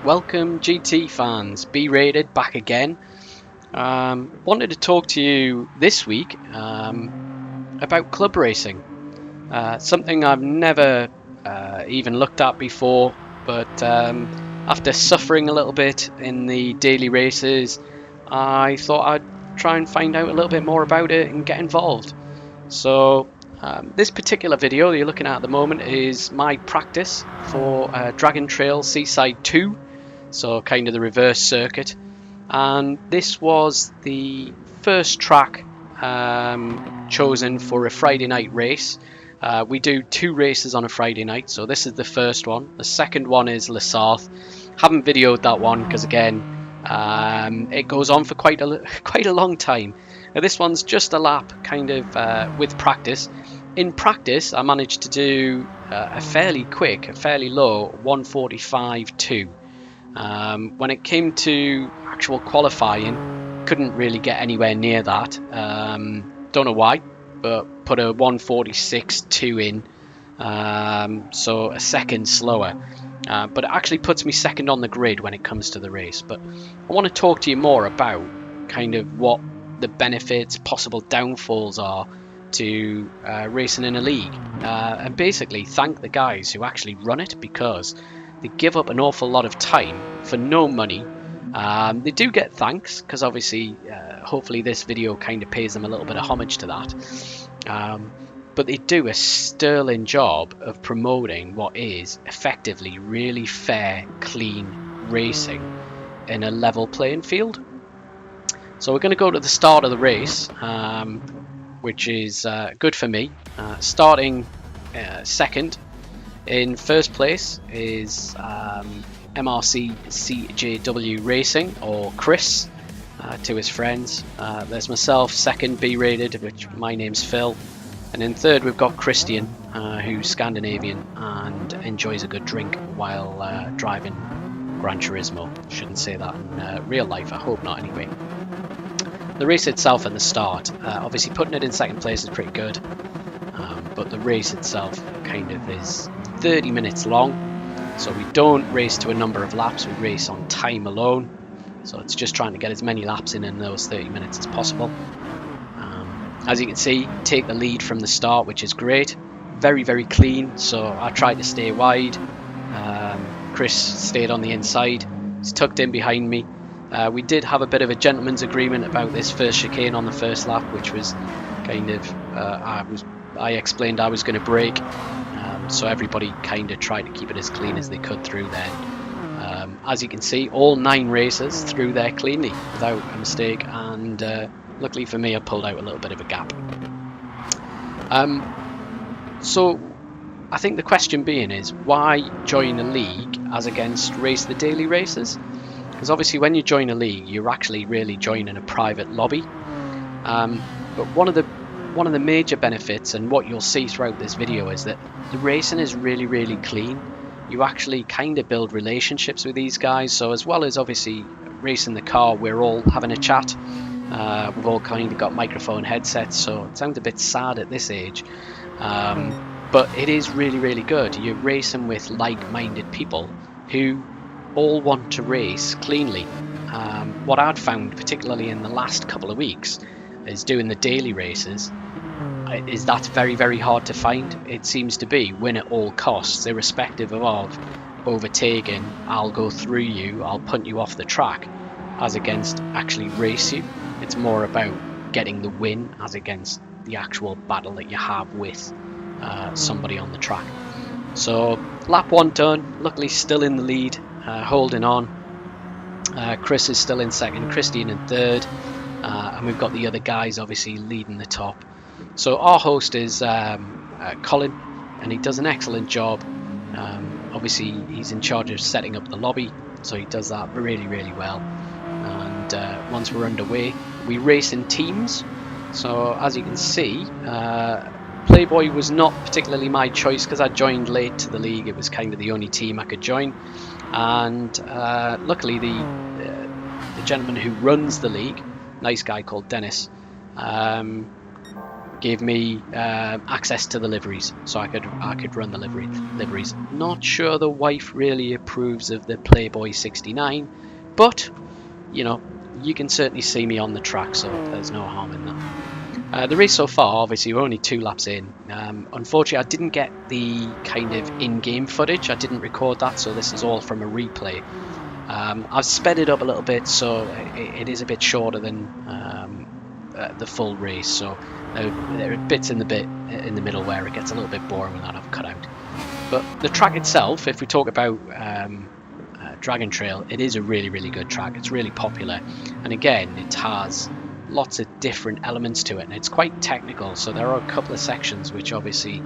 welcome GT fans, B-rated back again. Wanted to talk to you this week about club racing. Something I've never even looked at before, but after suffering a little bit in the daily races, I thought I'd try and find out a little bit more about it and get involved. So this particular video that you're looking at the moment is my practice for Dragon Trail Seaside 2, so kind of the reverse circuit, and this was the first track chosen for a Friday night race. We do 2 races on a Friday night, so this is the first one. The second one is Les Sarthe. Haven't videoed that one because again it goes on for quite a long time. Now, this one's just a lap, kind of with practice. In practice, I managed to do a fairly low 1:45.2. When it came to actual qualifying, couldn't really get anywhere near that. Don't know why, but put a 1:46.2 in, so a second slower. But it actually puts me second on the grid when it comes to the race. But I want to talk to you more about kind of what the benefits, possible downfalls are to racing in a league, and basically thank the guys who actually run it, because they give up an awful lot of time for no money. They do get thanks, because obviously hopefully this video kind of pays them a little bit of homage to that, but they do a sterling job of promoting what is effectively really fair, clean racing in a level playing field. So we're going to go to the start of the race, which is good for me. Starting second. In first place is MRC CJW Racing, or Chris, to his friends. There's myself, second, B-rated, which my name's Phil. And in third we've got Christian, who's Scandinavian and enjoys a good drink while driving Gran Turismo. Shouldn't say that in real life, I hope not anyway. The race itself at the start, obviously putting it in second place is pretty good, but the race itself kind of is 30 minutes long, so we don't race to a number of laps, we race on time alone, so it's just trying to get as many laps in those 30 minutes as possible. As you can see, take the lead from the start, which is great, very clean, so I tried to stay wide. Chris stayed on the inside, he's tucked in behind me. We did have a bit of a gentleman's agreement about this first chicane on the first lap, which was kind of I explained I was going to brake, so everybody kind of tried to keep it as clean as they could through there. As you can see, all 9 races through there cleanly without a mistake, and luckily for me I pulled out a little bit of a gap. So I think the question being is, why join a league as against race the daily races? Because obviously when you join a league, you're actually really joining a private lobby. But one of the major benefits, and what you'll see throughout this video, is that the racing is really clean. You actually kind of build relationships with these guys. So as well as obviously racing the car, we're all having a chat. We've all kind of got microphone headsets, so it sounds a bit sad at this age. But it is really good. You're racing with like-minded people who all want to race cleanly. What I'd found, particularly in the last couple of weeks, is doing the daily races, is that's very hard to find. It seems to be win at all costs, irrespective of overtaking. I'll go through you, I'll punt you off the track, as against actually race you. It's more about getting the win as against the actual battle that you have with somebody on the track. So lap 1 done, luckily still in the lead, holding on. Chris is still in second, Christian in third, and we've got the other guys obviously leading the top. So our host is Colin, and he does an excellent job. Obviously he's in charge of setting up the lobby, so he does that really well. And once we're underway, we race in teams. So as you can see, Playboy was not particularly my choice because I joined late to the league. It was kind of the only team I could join, and luckily the gentleman who runs the league, nice guy called Dennis, gave me access to the liveries, so I could run the liveries. Not sure the wife really approves of the Playboy 69, but you know, you can certainly see me on the track, so there's no harm in that. The race so far, obviously we're only 2 laps in. Unfortunately, I didn't get the kind of in-game footage. I didn't record that, so this is all from a replay. I've sped it up a little bit, so it is a bit shorter than the full race. So there are bits in the middle where it gets a little bit boring with that I've cut out. But the track itself, if we talk about Dragon Trail, it is a really good track. It's really popular, and again, it has lots of different elements to it, and it's quite technical. So there are a couple of sections which obviously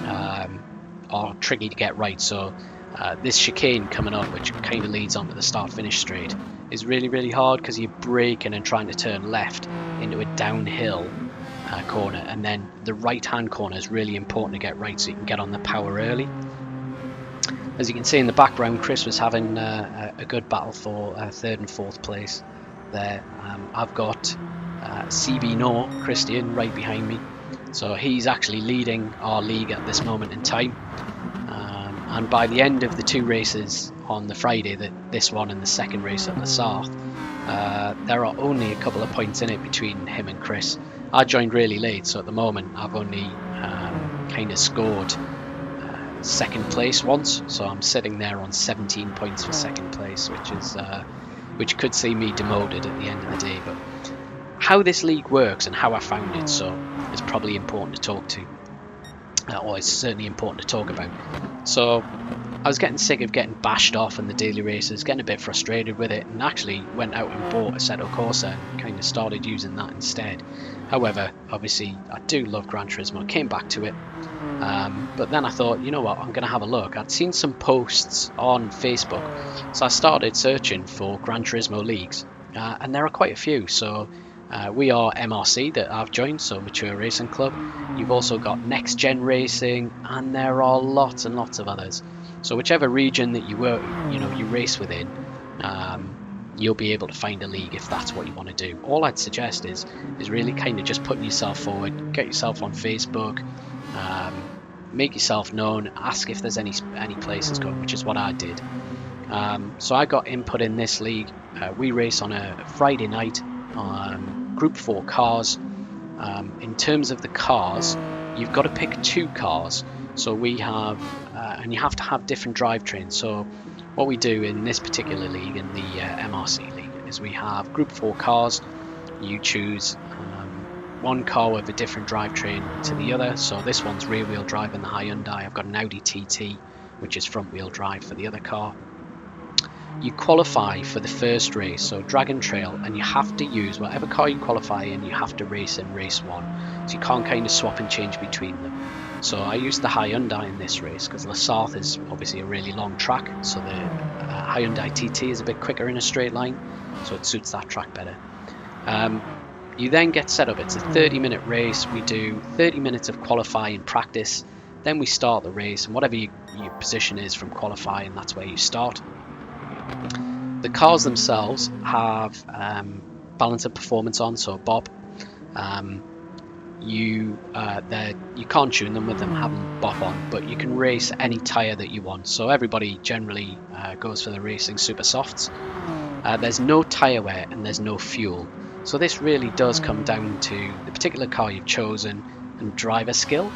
are tricky to get right. So this chicane coming up, which kind of leads onto the start-finish straight, is really hard because you're braking and trying to turn left into a downhill corner, and then the right-hand corner is really important to get right so you can get on the power early. As you can see in the background, Chris was having a good battle for 3rd and 4th place there. I've got CB No Christian right behind me, so he's actually leading our league at this moment in time. And by the end of the 2 races on the Friday, this one and the second race at the South, there are only a couple of points in it between him and Chris. I joined really late, so at the moment I've only kind of scored 2nd place once, so I'm sitting there on 17 points for 2nd place, which could see me demoted at the end of the day. But how this league works and how I found it, so it's probably important to talk to. Or it's certainly important to talk about. So I was getting sick of getting bashed off in the daily races, getting a bit frustrated with it, and actually went out and bought Assetto Corsa and kind of started using that instead. However, obviously I do love Gran Turismo. I came back to it, but then I thought, you know what, I'm going to have a look. I'd seen some posts on Facebook, so I started searching for Gran Turismo leagues, and there are quite a few. So we are MRC that I've joined, so Mature Racing Club. You've also got Next Gen Racing, and there are lots and lots of others. So whichever region that you race within, you'll be able to find a league if that's what you want to do. All I'd suggest is really kind of just putting yourself forward, get yourself on Facebook, make yourself known, ask if there's any places going, which is what I did. So I got input in this league. We race on a Friday night. Group 4 cars. In terms of the cars, you've got to pick 2 cars. So we have, and you have to have different drivetrains. So what we do in this particular league, in the MRC league, is we have Group 4 cars. You choose one car with a different drivetrain to the other. So this one's rear-wheel drive in the Hyundai. I've got an Audi TT, which is front-wheel drive for the other car. You qualify for the first race, so Dragon Trail, and you have to use whatever car you qualify in, you have to race in race 1. So you can't kind of swap and change between them. So I used the Hyundai in this race because the South is obviously a really long track, so the Hyundai TT is a bit quicker in a straight line, so it suits that track better. You then get set up. It's a 30-minute race. We do 30 minutes of qualifying practice, then we start the race, and whatever your position is from qualifying, that's where you start. The cars themselves have balance of performance on, so BOP. You can't tune them with them having BOP on, but you can race any tyre that you want. So everybody generally goes for the racing super softs. There's no tyre wear and there's no fuel. So this really does come down to the particular car you've chosen and driver skill.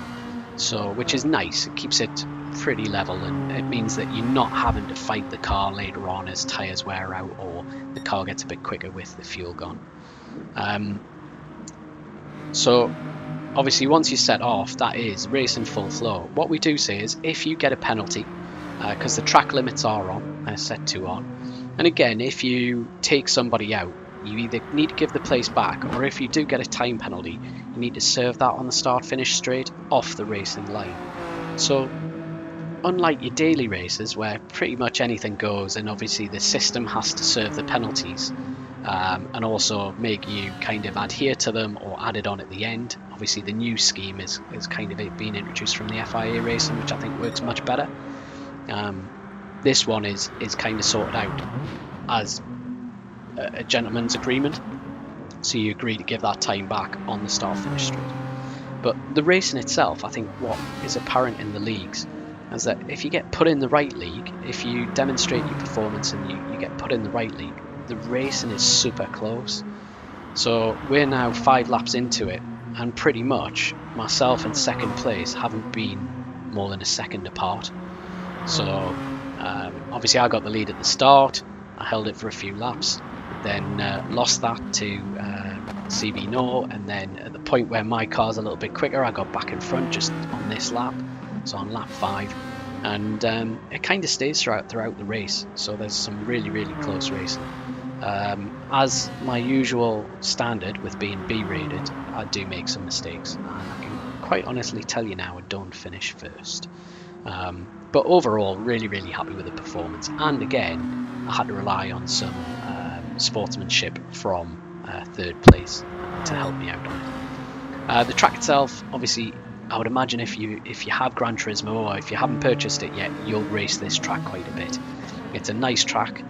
So, which is nice. It keeps it pretty level, and it means that you're not having to fight the car later on as tyres wear out or the car gets a bit quicker with the fuel gone. So obviously once you set off, that is racing full flow. What we do say is if you get a penalty, because the track limits are on, set 2 on, and again if you take somebody out, you either need to give the place back, or if you do get a time penalty, you need to serve that on the start finish straight off the racing line. So unlike your daily races where pretty much anything goes, and obviously the system has to serve the penalties and also make you kind of adhere to them or add it on at the end. Obviously the new scheme is kind of being introduced from the FIA racing, which I think works much better. This one is kind of sorted out as a gentleman's agreement, so you agree to give that time back on the start finish straight. But the race in itself, I think what is apparent in the leagues is that if you get put in the right league, if you demonstrate your performance and you get put in the right league, the racing is super close. So we're now 5 laps into it, and pretty much myself and second place haven't been more than a second apart. So obviously I got the lead at the start, I held it for a few laps, then lost that to CB No, and then at the point where my car's a little bit quicker, I got back in front just on this lap, so on lap 5, and it kind of stays throughout the race, so there's some really close racing. As my usual standard with being B rated, I do make some mistakes, and I can quite honestly tell you now I don't finish first. But overall, really happy with the performance, and again I had to rely on some sportsmanship from third place to help me out on it. The track itself, obviously, I would imagine if you have Gran Turismo, or if you haven't purchased it yet, you'll race this track quite a bit. It's a nice track.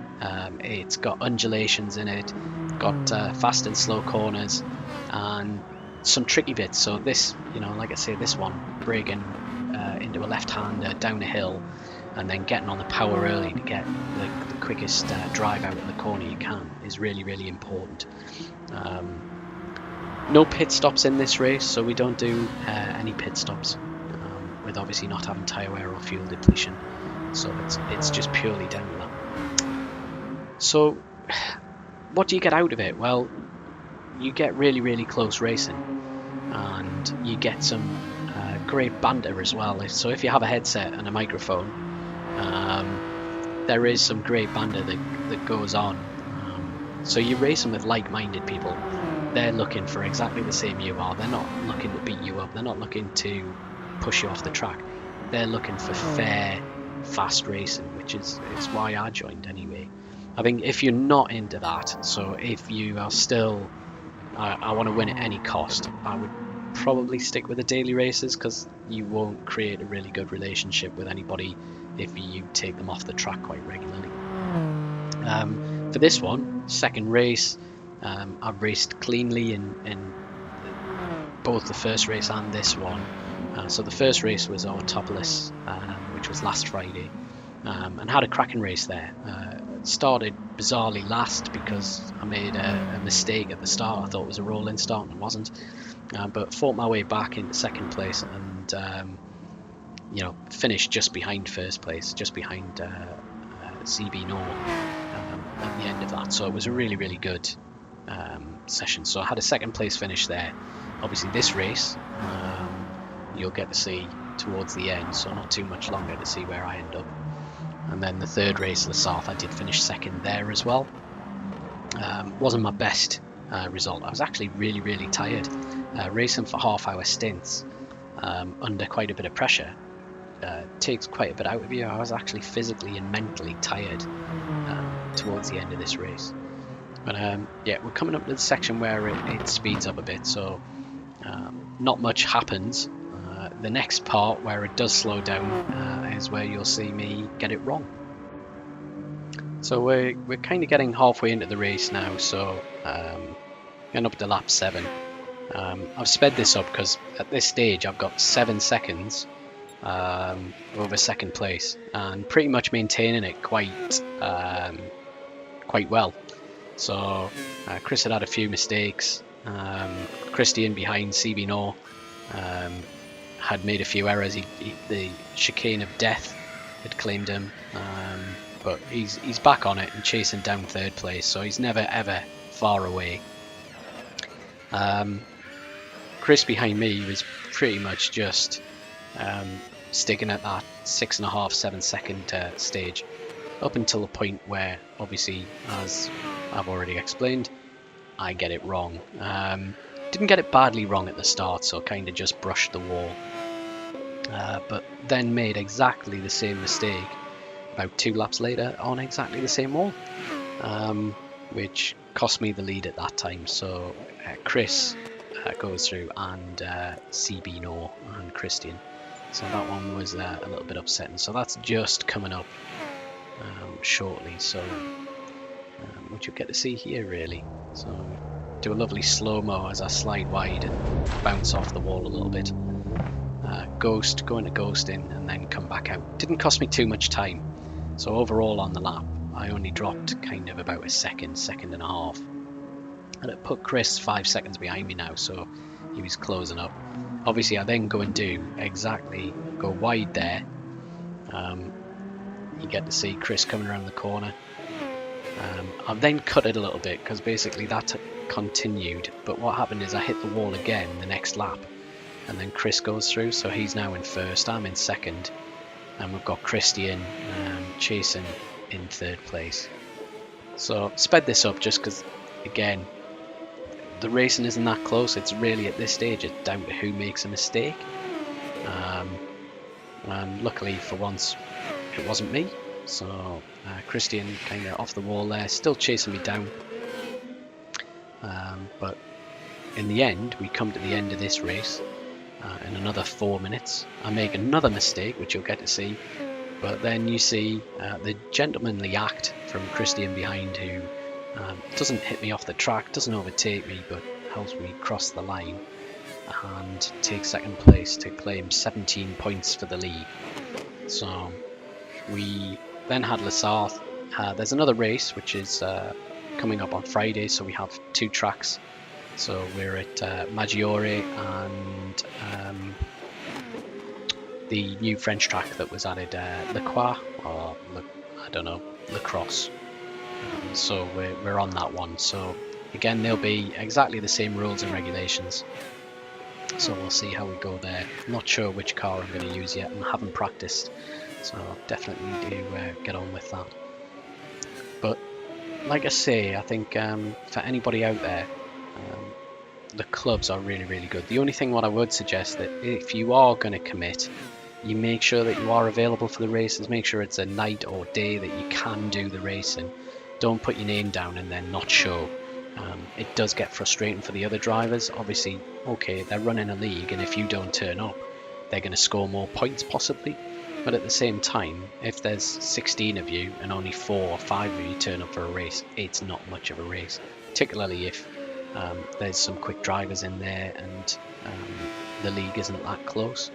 It's got undulations in it, got fast and slow corners, and some tricky bits. So this, like I say, this one, braking into a left-hander down a hill, and then getting on the power early to get the quickest drive out of the corner you can is really important. No pit stops in this race, so we don't do any pit stops, with obviously not having tyre wear or fuel depletion. So it's just purely down to that. So what do you get out of it? Well, you get really close racing, and you get some great banter as well. So if you have a headset and a microphone, there is some great banter that goes on. So you're racing with like-minded people. They're looking for exactly the same you are. They're not looking to beat you up. They're not looking to push you off the track. They're looking for fair, fast racing, which is why I joined anyway. I think if you're not into that, so if you are still, I want to win at any cost, I would probably stick with the daily races, because you won't create a really good relationship with anybody if you take them off the track quite regularly. For this one, second race, I've raced cleanly in both the first race and this one. So the first race was our topless, which was last Friday, and had a cracking race there. Started bizarrely last because I made a mistake at the start. I thought it was a roll-in start and it wasn't, but fought my way back into second place, and finished just behind first place, just behind CB No at the end of that. So it was a really good session. So I had a second place finish there. Obviously this race you'll get to see towards the end, so not too much longer to see where I end up. And then the third race, the South, I did finish second there as well. Wasn't my best result. I was actually really tired. Racing for half-hour stints under quite a bit of pressure takes quite a bit out of you. I was actually physically and mentally tired towards the end of this race. But yeah, we're coming up to the section where it speeds up a bit, so not much happens. The next part where it does slow down is where you'll see me get it wrong. So we're kind of getting halfway into the race now, so getting up to lap 7. I've sped this up because at this stage I've got 7 seconds over second place, and pretty much maintaining it quite well. So Chris had a few mistakes. Christian behind CB No had made a few errors. The chicane of death had claimed him, but he's back on it and chasing down third place, so he's never ever far away. Chris behind me was pretty much just sticking at that 6.5-7 second stage up until the point where, obviously, as I've already explained, I get it wrong. Didn't get it badly wrong at the start, so kind of just brushed the wall, but then made exactly the same mistake about 2 laps later on exactly the same wall, which cost me the lead at that time. So Chris goes through, and CB No and Christian, so that one was a little bit upsetting. So that's just coming up shortly, so which you'll get to see here really. So do a lovely slow-mo as I slide wide and bounce off the wall a little bit. Ghost, go into ghosting and then come back out. Didn't cost me too much time. So overall on the lap, I only dropped kind of about a second and a half. And it put Chris 5 seconds behind me now, so he was closing up. Obviously I then go and go wide there. You get to see Chris coming around the corner. I've then cut it a little bit because basically that continued, but what happened is I hit the wall again the next lap, and then Chris goes through, so he's now in first, I'm in second, and we've got Christian chasing in third place. So sped this up just because, again, the racing isn't that close. It's really, at this stage, it's down to who makes a mistake. And luckily for once it wasn't me, so Christian kind of off the wall there, still chasing me down, but in the end we come to the end of this race in another 4 minutes. I make another mistake, which you'll get to see, but then you see the gentlemanly act from Christian behind, who doesn't hit me off the track, doesn't overtake me, but helps me cross the line and take second place to claim 17 points for the league. So we then had Lasarth. There's another race which is coming up on Friday, so we have 2 tracks. So we're at Maggiore and the new French track that was added, Le Croix, or I don't know, La Crosse. So we're on that one. So again, they'll be exactly the same rules and regulations. So we'll see how we go there. Not sure which car I'm going to use yet, and haven't practiced, so definitely need to get on with that. But like I say, I think for anybody out there, the clubs are really, really good. The only thing what I would suggest, that if you are going to commit, you make sure that you are available for the races. Make sure it's a night or day that you can do the racing. Don't put your name down and then not show. It does get frustrating for the other drivers. Obviously, okay, they're running a league, and if you don't turn up, they're going to score more points possibly. But at the same time, if there's 16 of you and only 4 or 5 of you turn up for a race, it's not much of a race, particularly if there's some quick drivers in there and the league isn't that close.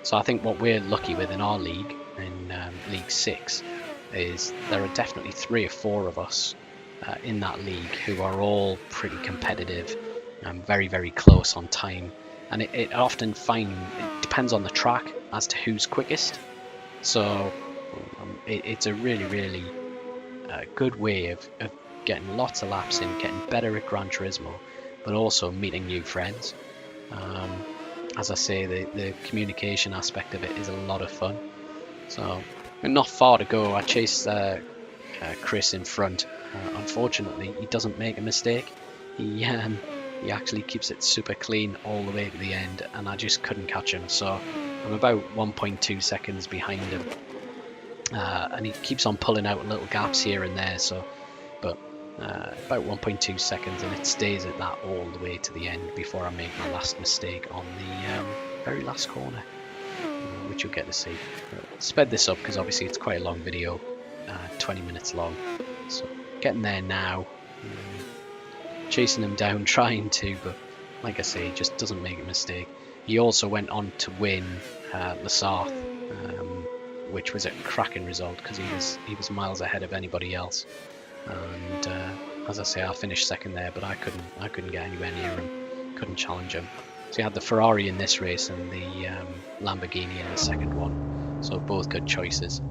So I think what we're lucky with in our league, in League 6, is there are definitely 3 or 4 of us in that league who are all pretty competitive and very, very close on time. And it often it depends on the track as to who's quickest. So it's a really, really good way of getting lots of laps in, getting better at Gran Turismo, but also meeting new friends. As I say, the communication aspect of it is a lot of fun. So not far to go. I chased Chris in front. Unfortunately, he doesn't make a mistake. He actually keeps it super clean all the way to the end, and I just couldn't catch him. So I'm about 1.2 seconds behind him, and he keeps on pulling out little gaps here and there. So, but about 1.2 seconds, and it stays at that all the way to the end before I make my last mistake on the very last corner, which you'll get to see. Sped this up because obviously it's quite a long video, 20 minutes long. So getting there now, chasing him down, trying to, but like I say, he just doesn't make a mistake. He also went on to win Lasarth, which was a cracking result because he was miles ahead of anybody else. And as I say, I finished second there, but I couldn't get anywhere near him, couldn't challenge him. So he had the Ferrari in this race and the Lamborghini in the second one, so both good choices.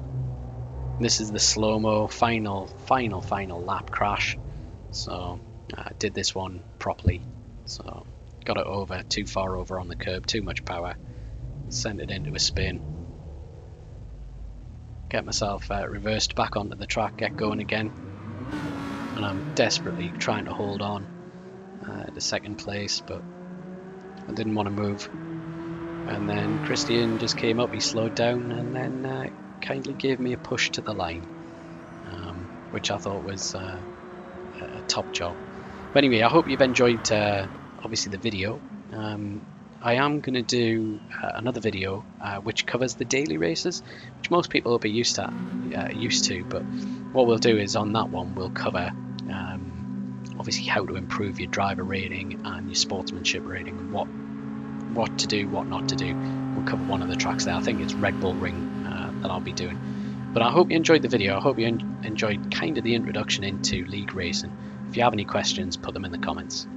This is the slow-mo final lap crash. So I did this one properly. So got it over, too far over on the curb, too much power, sent it into a spin. Get myself reversed back onto the track, get going again. And I'm desperately trying to hold on to second place, but I didn't want to move. And then Christian just came up, he slowed down, and then kindly gave me a push to the line, which I thought was a top job. But anyway, I hope you've enjoyed obviously the video. I am going to do another video which covers the daily races, which most people will be used to, but what we'll do is on that one we'll cover obviously how to improve your driver rating and your sportsmanship rating, and what to do, what not to do. We'll cover one of the tracks there. I think it's Red Bull Ring that I'll be doing. But I hope you enjoyed the video. I hope you enjoyed kind of the introduction into league racing. If you have any questions, put them in the comments.